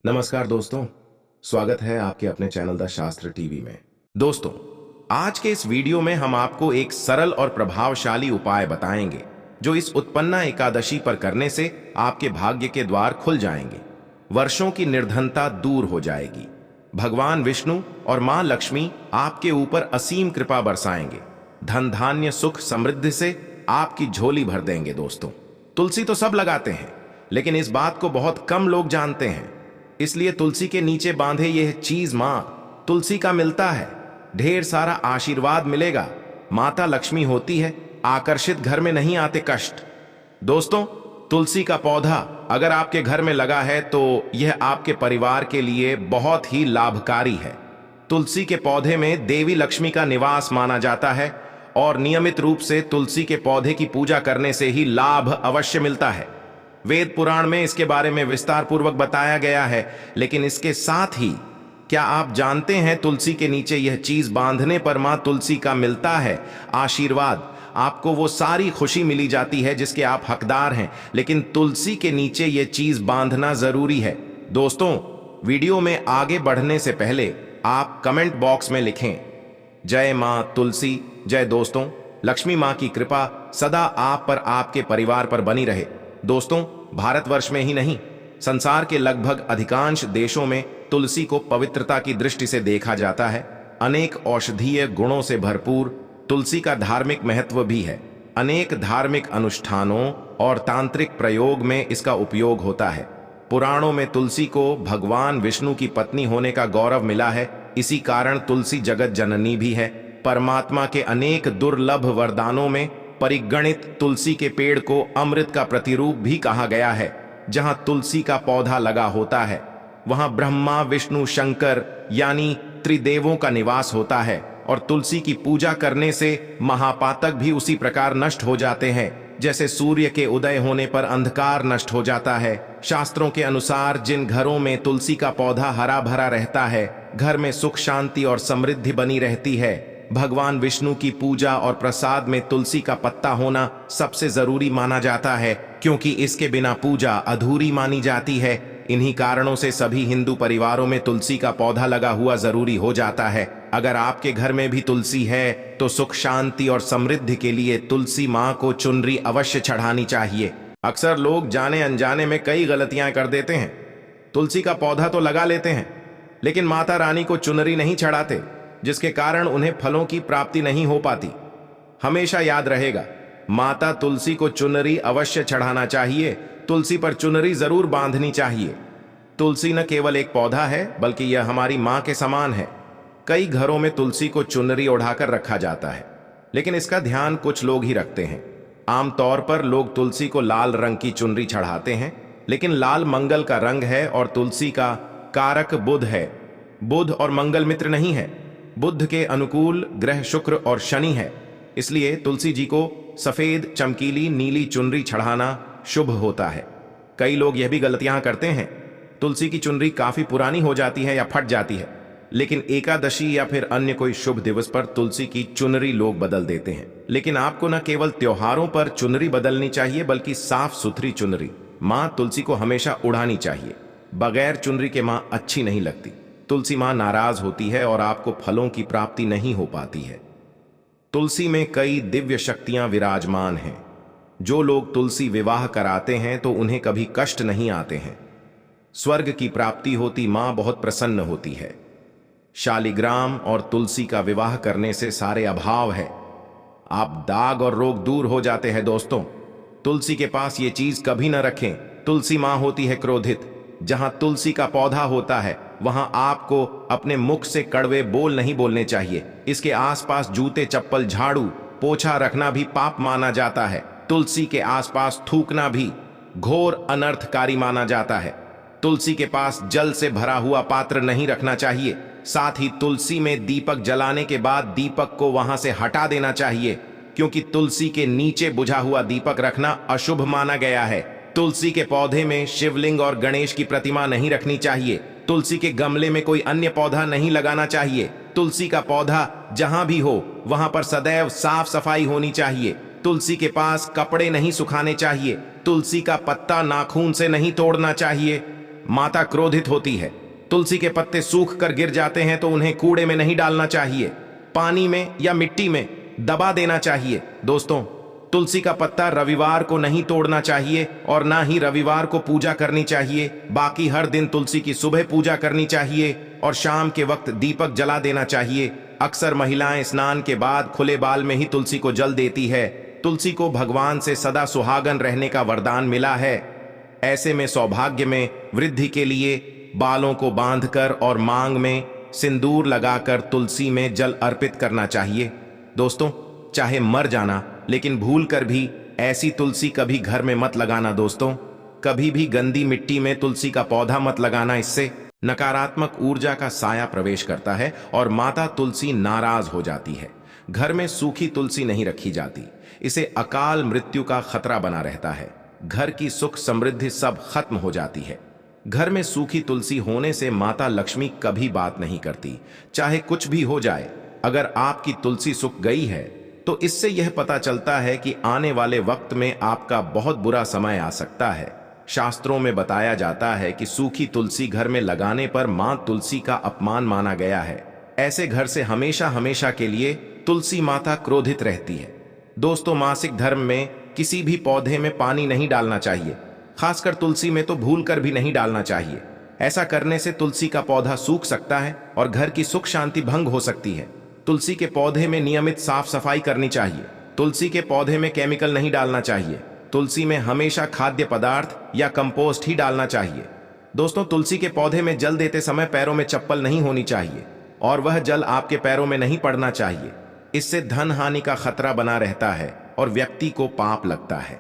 नमस्कार दोस्तों, स्वागत है आपके अपने चैनल द शास्त्र टीवी में। दोस्तों, आज के इस वीडियो में हम आपको एक सरल और प्रभावशाली उपाय बताएंगे जो इस उत्पन्ना एकादशी पर करने से आपके भाग्य के द्वार खुल जाएंगे, वर्षों की निर्धनता दूर हो जाएगी, भगवान विष्णु और मां लक्ष्मी आपके ऊपर असीम कृपा बरसाएंगे, धन धान्य सुख समृद्धि से आपकी झोली भर देंगे। दोस्तों, तुलसी तो सब लगाते हैं, लेकिन इस बात को बहुत कम लोग जानते हैं। इसलिए तुलसी के नीचे बांधे यह चीज मां तुलसी का मिलता है, ढेर सारा आशीर्वाद मिलेगा। माता लक्ष्मी होती है, आकर्षित घर में नहीं आते कष्ट। दोस्तों, तुलसी का पौधा अगर आपके घर में लगा है तो यह आपके परिवार के लिए बहुत ही लाभकारी है। तुलसी के पौधे में देवी लक्ष्मी का निवास माना जाता है और नियमित रूप से तुलसी के पौधे की पूजा करने से ही लाभ अवश्य मिलता है। वेद पुराण में इसके बारे में विस्तार पूर्वक बताया गया है, लेकिन इसके साथ ही क्या आप जानते हैं तुलसी के नीचे यह चीज बांधने पर मां तुलसी का मिलता है आशीर्वाद। आपको वो सारी खुशी मिली जाती है जिसके आप हकदार हैं, लेकिन तुलसी के नीचे यह चीज बांधना जरूरी है। दोस्तों, वीडियो में आगे बढ़ने से पहले आप कमेंट बॉक्स में लिखें, जय मां तुलसी जय। दोस्तों, लक्ष्मी मां की कृपा सदा आप पर आपके परिवार पर बनी रहे। दोस्तों, भारतवर्ष में ही नहीं, संसार के लगभग अधिकांश देशों में तुलसी को पवित्रता की दृष्टि से देखा जाता है। अनेक औषधीय गुणों से भरपूर तुलसी का धार्मिक महत्व भी है। अनेक धार्मिक अनुष्ठानों और तांत्रिक प्रयोग में इसका उपयोग होता है। पुराणों में तुलसी को भगवान विष्णु की पत्नी होने का गौरव मिला है। इसी कारण तुलसी जगत जननी भी है। परमात्मा के अनेक दुर्लभ वरदानों में परिगणित तुलसी के पेड़ को अमृत का प्रतिरूप भी कहा गया है। जहां तुलसी का पौधा लगा होता है वहां ब्रह्मा विष्णु शंकर यानी त्रिदेवों का निवास होता है, और तुलसी की पूजा करने से महापातक भी उसी प्रकार नष्ट हो जाते हैं जैसे सूर्य के उदय होने पर अंधकार नष्ट हो जाता है। शास्त्रों के अनुसार जिन घरों में तुलसी का पौधा हरा भरा रहता है, घर में सुख शांति और समृद्धि बनी रहती है। भगवान विष्णु की पूजा और प्रसाद में तुलसी का पत्ता होना सबसे जरूरी माना जाता है, क्योंकि इसके बिना पूजा अधूरी मानी जाती है। इन्हीं कारणों से सभी हिंदू परिवारों में तुलसी का पौधा लगा हुआ जरूरी हो जाता है। अगर आपके घर में भी तुलसी है तो सुख शांति और समृद्धि के लिए तुलसी मां को चुनरी अवश्य चढ़ानी चाहिए। अक्सर लोग जाने अनजाने में कई गलतियां कर देते हैं। तुलसी का पौधा तो लगा लेते हैं, लेकिन माता रानी को चुनरी नहीं चढ़ाते, जिसके कारण उन्हें फलों की प्राप्ति नहीं हो पाती। हमेशा याद रहेगा, माता तुलसी को चुनरी अवश्य चढ़ाना चाहिए। तुलसी पर चुनरी जरूर बांधनी चाहिए। तुलसी न केवल एक पौधा है, बल्कि यह हमारी मां के समान है। कई घरों में तुलसी को चुनरी ओढ़ाकर रखा जाता है, लेकिन इसका ध्यान कुछ लोग ही रखते हैं। आमतौर पर लोग तुलसी को लाल रंग की चुनरी चढ़ाते हैं, लेकिन लाल मंगल का रंग है और तुलसी का कारक बुध है। बुध और मंगल मित्र नहीं है। बुध के अनुकूल ग्रह शुक्र और शनि है। इसलिए तुलसी जी को सफेद चमकीली नीली चुनरी चढ़ाना शुभ होता है। कई लोग यह भी गलतियां करते हैं, तुलसी की चुनरी काफी पुरानी हो जाती है या फट जाती है, लेकिन एकादशी या फिर अन्य कोई शुभ दिवस पर तुलसी की चुनरी लोग बदल देते हैं। लेकिन आपको न केवल त्योहारों पर चुनरी बदलनी चाहिए, बल्कि साफ सुथरी चुनरी मां तुलसी को हमेशा उड़ानी चाहिए। बगैर चुनरी के मां अच्छी नहीं लगती। तुलसी मां नाराज होती है और आपको फलों की प्राप्ति नहीं हो पाती है। तुलसी में कई दिव्य शक्तियां विराजमान हैं। जो लोग तुलसी विवाह कराते हैं तो उन्हें कभी कष्ट नहीं आते हैं। स्वर्ग की प्राप्ति होती, मां बहुत प्रसन्न होती है। शालिग्राम और तुलसी का विवाह करने से सारे अभाव है, आप दाग और रोग दूर हो जाते हैं। दोस्तों, तुलसी के पास ये चीज कभी न रखें। तुलसी मां होती है क्रोधित। जहां तुलसी का पौधा होता है वहां आपको अपने मुख से कड़वे बोल नहीं बोलने चाहिए। इसके आसपास जूते चप्पल झाड़ू पोछा रखना भी पाप माना जाता है। तुलसी के आसपास थूकना भी घोर अनर्थकारी माना जाता है। तुलसी के पास जल से भरा हुआ पात्र नहीं रखना चाहिए। साथ ही तुलसी में दीपक जलाने के बाद दीपक को वहां से हटा देना चाहिए, क्योंकि तुलसी के नीचे बुझा हुआ दीपक रखना अशुभ माना गया है। तुलसी के पौधे में शिवलिंग और गणेश की प्रतिमा नहीं रखनी चाहिए। तुलसी के गमले में कोई अन्य पौधा नहीं लगाना चाहिए। तुलसी का पौधा जहां भी हो वहां पर सदैव साफ सफाई होनी चाहिए। तुलसी के पास कपड़े नहीं सुखाने चाहिए। तुलसी का पत्ता नाखून से नहीं तोड़ना चाहिए। माता क्रोधित होती है। तुलसी के पत्ते सूख कर गिर जाते हैं तो उन्हें कूड़े में नहीं डालना चाहिए, पानी में या मिट्टी में दबा देना चाहिए। दोस्तों, तुलसी का पत्ता रविवार को नहीं तोड़ना चाहिए और ना ही रविवार को पूजा करनी चाहिए। बाकी हर दिन तुलसी की सुबह पूजा करनी चाहिए और शाम के वक्त दीपक जला देना चाहिए। अक्सर महिलाएं स्नान के बाद खुले बाल में ही तुलसी को जल देती है। तुलसी को भगवान से सदा सुहागन रहने का वरदान मिला है। ऐसे में सौभाग्य में वृद्धि के लिए बालों को बांधकर और मांग में सिंदूर लगाकर तुलसी में जल अर्पित करना चाहिए। दोस्तों, चाहे मर जाना, लेकिन भूल कर भी ऐसी तुलसी कभी घर में मत लगाना। दोस्तों, कभी भी गंदी मिट्टी में तुलसी का पौधा मत लगाना। इससे नकारात्मक ऊर्जा का साया प्रवेश करता है और माता तुलसी नाराज हो जाती है। घर में सूखी तुलसी नहीं रखी जाती, इसे अकाल मृत्यु का खतरा बना रहता है। घर की सुख समृद्धि सब खत्म हो जाती है। घर में सूखी तुलसी होने से माता लक्ष्मी कभी बात नहीं करती, चाहे कुछ भी हो जाए। अगर आपकी तुलसी सूख गई है तो इससे यह पता चलता है कि आने वाले वक्त में आपका बहुत बुरा समय आ सकता है। शास्त्रों में बताया जाता है कि सूखी तुलसी घर में लगाने पर मां तुलसी का अपमान माना गया है। ऐसे घर से हमेशा हमेशा के लिए तुलसी माता क्रोधित रहती है। दोस्तों, मासिक धर्म में किसी भी पौधे में पानी नहीं डालना चाहिए, खासकर तुलसी में तो भूल कर भी नहीं डालना चाहिए। ऐसा करने से तुलसी का पौधा सूख सकता है और घर की सुख शांति भंग हो सकती है। तुलसी के पौधे में नियमित साफ सफाई करनी चाहिए। तुलसी के पौधे में केमिकल नहीं डालना चाहिए। तुलसी में हमेशा खाद्य पदार्थ या कंपोस्ट ही डालना चाहिए। दोस्तों, तुलसी के पौधे में जल देते समय पैरों में चप्पल नहीं होनी चाहिए और वह जल आपके पैरों में नहीं पड़ना चाहिए। इससे धन हानि का खतरा बना रहता है और व्यक्ति को पाप लगता है।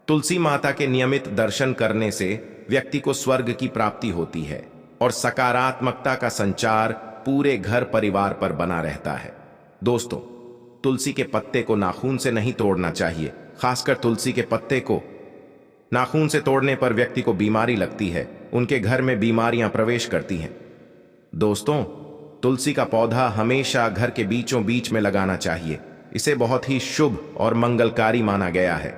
तुलसी माता के नियमित दर्शन करने से व्यक्ति को स्वर्ग की प्राप्ति होती है और सकारात्मकता का संचार पूरे घर परिवार पर बना रहता है। दोस्तों, तुलसी के पत्ते को नाखून से नहीं तोड़ना चाहिए। खासकर तुलसी के पत्ते को नाखून से तोड़ने पर व्यक्ति को बीमारी लगती है, उनके घर में बीमारियां प्रवेश करती हैं। दोस्तों, तुलसी का पौधा हमेशा घर के बीचों बीच में लगाना चाहिए। इसे बहुत ही शुभ और मंगलकारी माना गया है।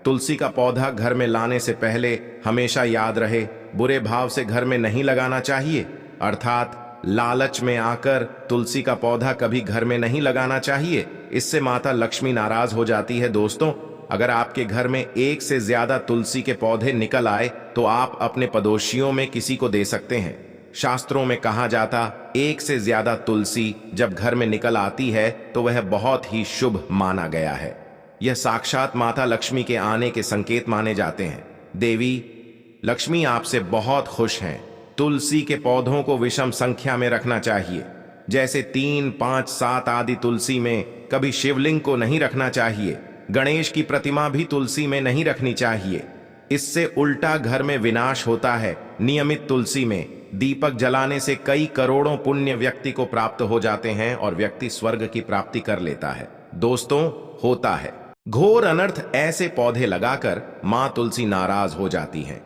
तुलसी का पौधा घर में लाने से पहले हमेशा याद रहे, बुरे भाव से घर में नहीं लगाना चाहिए। अर्थात लालच में आकर तुलसी का पौधा कभी घर में नहीं लगाना चाहिए। इससे माता लक्ष्मी नाराज हो जाती है। दोस्तों, अगर आपके घर में एक से ज्यादा तुलसी के पौधे निकल आए तो आप अपने पड़ोसियों में किसी को दे सकते हैं। शास्त्रों में कहा जाता, एक से ज्यादा तुलसी जब घर में निकल आती है तो वह बहुत ही शुभ माना गया है। यह साक्षात माता लक्ष्मी के आने के संकेत माने जाते हैं। देवी लक्ष्मी आपसे बहुत खुश हैं। तुलसी के पौधों को विषम संख्या में रखना चाहिए, जैसे 3, 5, 7 आदि। तुलसी में कभी शिवलिंग को नहीं रखना चाहिए। गणेश की प्रतिमा भी तुलसी में नहीं रखनी चाहिए, इससे उल्टा घर में विनाश होता है। नियमित तुलसी में दीपक जलाने से कई करोड़ों पुण्य व्यक्ति को प्राप्त हो जाते हैं और व्यक्ति स्वर्ग की प्राप्ति कर लेता है। दोस्तों, होता है घोर अनर्थ ऐसे पौधे लगाकर मां तुलसी नाराज हो जाती हैं।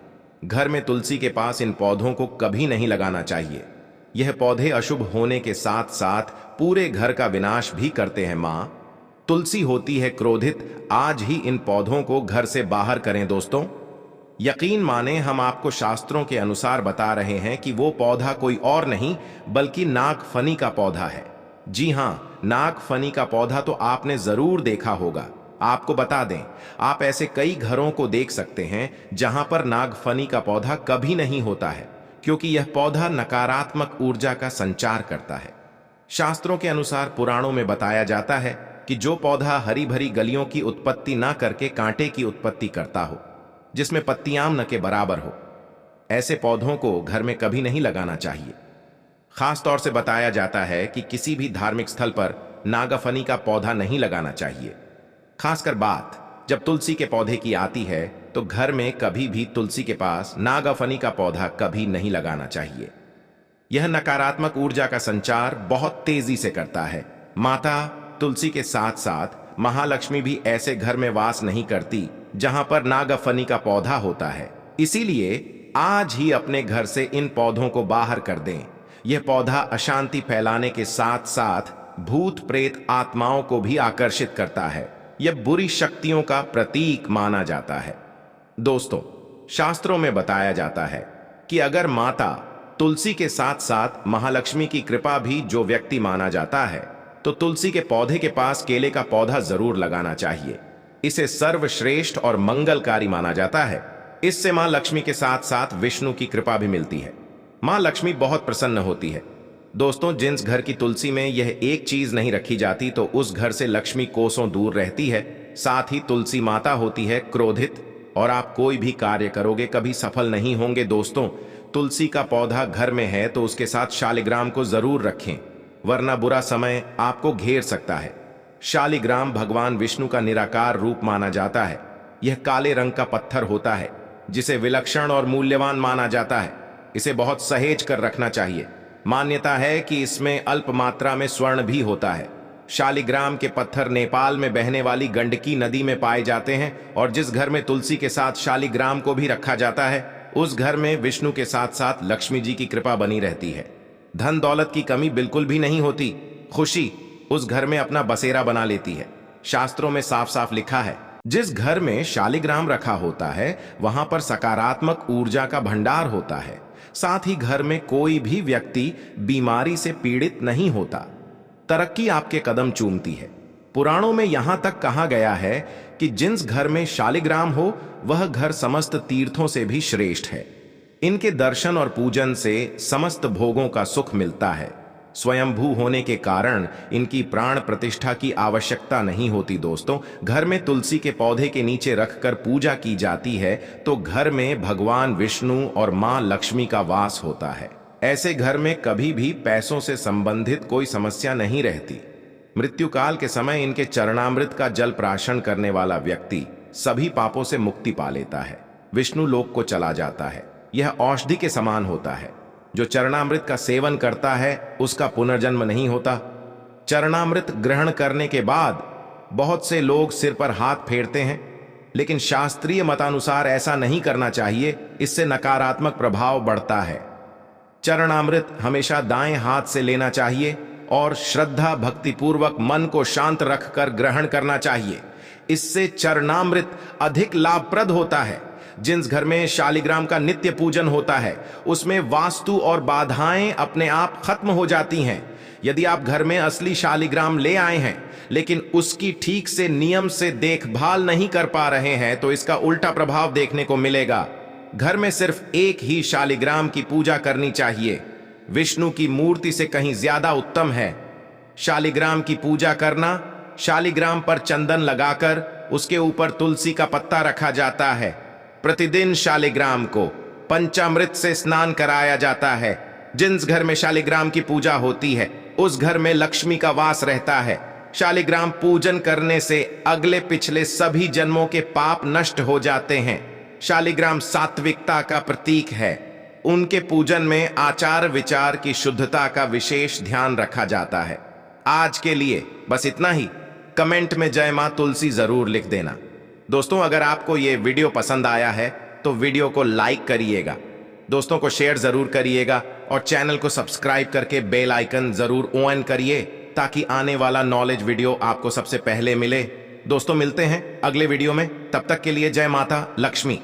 घर में तुलसी के पास इन पौधों को कभी नहीं लगाना चाहिए। यह पौधे अशुभ होने के साथ साथ पूरे घर का विनाश भी करते हैं। मां तुलसी होती है क्रोधित। आज ही इन पौधों को घर से बाहर करें। दोस्तों, यकीन माने, हम आपको शास्त्रों के अनुसार बता रहे हैं कि वो पौधा कोई और नहीं बल्कि नागफनी का पौधा है। जी हां, नागफनी का पौधा तो आपने जरूर देखा होगा। आपको बता दें, आप ऐसे कई घरों को देख सकते हैं जहां पर नागफनी का पौधा कभी नहीं होता है, क्योंकि यह पौधा नकारात्मक ऊर्जा का संचार करता है। शास्त्रों के अनुसार पुराणों में बताया जाता है कि जो पौधा हरी भरी गलियों की उत्पत्ति ना करके कांटे की उत्पत्ति करता हो, जिसमें पत्तियां न के बराबर हो, ऐसे पौधों को घर में कभी नहीं लगाना चाहिए। खास तौर से बताया जाता है कि किसी भी धार्मिक स्थल पर नागफनी का पौधा नहीं लगाना चाहिए। खासकर बात जब तुलसी के पौधे की आती है तो घर में कभी भी तुलसी के पास नागफनी का पौधा कभी नहीं लगाना चाहिए। यह नकारात्मक ऊर्जा का संचार बहुत तेजी से करता है। माता तुलसी के साथ साथ महालक्ष्मी भी ऐसे घर में वास नहीं करती जहां पर नागफनी का पौधा होता है। इसीलिए आज ही अपने घर से इन पौधों को बाहर कर दें। यह पौधा अशांति फैलाने के साथ साथ भूत प्रेत आत्माओं को भी आकर्षित करता है। यह बुरी शक्तियों का प्रतीक माना जाता है। दोस्तों, शास्त्रों में बताया जाता है कि अगर माता तुलसी के साथ साथ महालक्ष्मी की कृपा भी जो व्यक्ति माना जाता है, तो तुलसी के पौधे के पास केले का पौधा जरूर लगाना चाहिए। इसे सर्वश्रेष्ठ और मंगलकारी माना जाता है। इससे मां लक्ष्मी के साथ साथ विष्णु की कृपा भी मिलती है। मां लक्ष्मी बहुत प्रसन्न होती है। दोस्तों, जिस घर की तुलसी में यह एक चीज नहीं रखी जाती तो उस घर से लक्ष्मी कोसों दूर रहती है। साथ ही तुलसी माता होती है क्रोधित, और आप कोई भी कार्य करोगे कभी सफल नहीं होंगे। दोस्तों, तुलसी का पौधा घर में है तो उसके साथ शालिग्राम को जरूर रखें, वरना बुरा समय आपको घेर सकता है। शालिग्राम भगवान विष्णु का निराकार रूप माना जाता है। यह काले रंग का पत्थर होता है जिसे विलक्षण और मूल्यवान माना जाता है। इसे बहुत सहेज कर रखना चाहिए। मान्यता है कि इसमें अल्प मात्रा में स्वर्ण भी होता है। शालिग्राम के पत्थर नेपाल में बहने वाली गंडकी नदी में पाए जाते हैं, और जिस घर में तुलसी के साथ शालिग्राम को भी रखा जाता है उस घर में विष्णु के साथ साथ लक्ष्मी जी की कृपा बनी रहती है। धन दौलत की कमी बिल्कुल भी नहीं होती। खुशी उस घर में अपना बसेरा बना लेती है। शास्त्रों में साफ साफ लिखा है, जिस घर में शालिग्राम रखा होता है वहां पर सकारात्मक ऊर्जा का भंडार होता है। साथ ही घर में कोई भी व्यक्ति बीमारी से पीड़ित नहीं होता। तरक्की आपके कदम चूमती है। पुराणों में यहां तक कहा गया है कि जिस घर में शालिग्राम हो वह घर समस्त तीर्थों से भी श्रेष्ठ है। इनके दर्शन और पूजन से समस्त भोगों का सुख मिलता है। स्वयंभू होने के कारण इनकी प्राण प्रतिष्ठा की आवश्यकता नहीं होती। दोस्तों, घर में तुलसी के पौधे के नीचे रखकर पूजा की जाती है तो घर में भगवान विष्णु और मां लक्ष्मी का वास होता है। ऐसे घर में कभी भी पैसों से संबंधित कोई समस्या नहीं रहती। मृत्यु काल के समय इनके चरणामृत का जल प्राशन करने वाला व्यक्ति सभी पापों से मुक्ति पा लेता है, विष्णु लोक को चला जाता है। यह औषधि के समान होता है। जो चरणामृत का सेवन करता है उसका पुनर्जन्म नहीं होता। चरणामृत ग्रहण करने के बाद बहुत से लोग सिर पर हाथ फेरते हैं, लेकिन शास्त्रीय मतानुसार ऐसा नहीं करना चाहिए। इससे नकारात्मक प्रभाव बढ़ता है। चरणामृत हमेशा दाएं हाथ से लेना चाहिए और श्रद्धा भक्ति पूर्वक मन को शांत रखकर ग्रहण करना चाहिए। इससे चरणामृत अधिक लाभप्रद होता है। जिस घर में शालिग्राम का नित्य पूजन होता है उसमें वास्तु और बाधाएं अपने आप खत्म हो जाती हैं। यदि आप घर में असली शालिग्राम ले आए हैं लेकिन उसकी ठीक से नियम से देखभाल नहीं कर पा रहे हैं तो इसका उल्टा प्रभाव देखने को मिलेगा। घर में सिर्फ एक ही शालिग्राम की पूजा करनी चाहिए। विष्णु की मूर्ति से कहीं ज्यादा उत्तम है शालिग्राम की पूजा करना। शालिग्राम पर चंदन लगाकर उसके ऊपर तुलसी का पत्ता रखा जाता है। प्रतिदिन शालिग्राम को पंचामृत से स्नान कराया जाता है। जिस घर में शालिग्राम की पूजा होती है उस घर में लक्ष्मी का वास रहता है। शालिग्राम पूजन करने से अगले पिछले सभी जन्मों के पाप नष्ट हो जाते हैं। शालिग्राम सात्विकता का प्रतीक है। उनके पूजन में आचार विचार की शुद्धता का विशेष ध्यान रखा जाता है। आज के लिए बस इतना ही। कमेंट में जय मां तुलसी जरूर लिख देना। दोस्तों, अगर आपको ये वीडियो पसंद आया है तो वीडियो को लाइक करिएगा, दोस्तों को शेयर जरूर करिएगा और चैनल को सब्सक्राइब करके बेल आइकन जरूर ऑन करिए ताकि आने वाला नॉलेज वीडियो आपको सबसे पहले मिले। दोस्तों, मिलते हैं अगले वीडियो में। तब तक के लिए जय माता लक्ष्मी।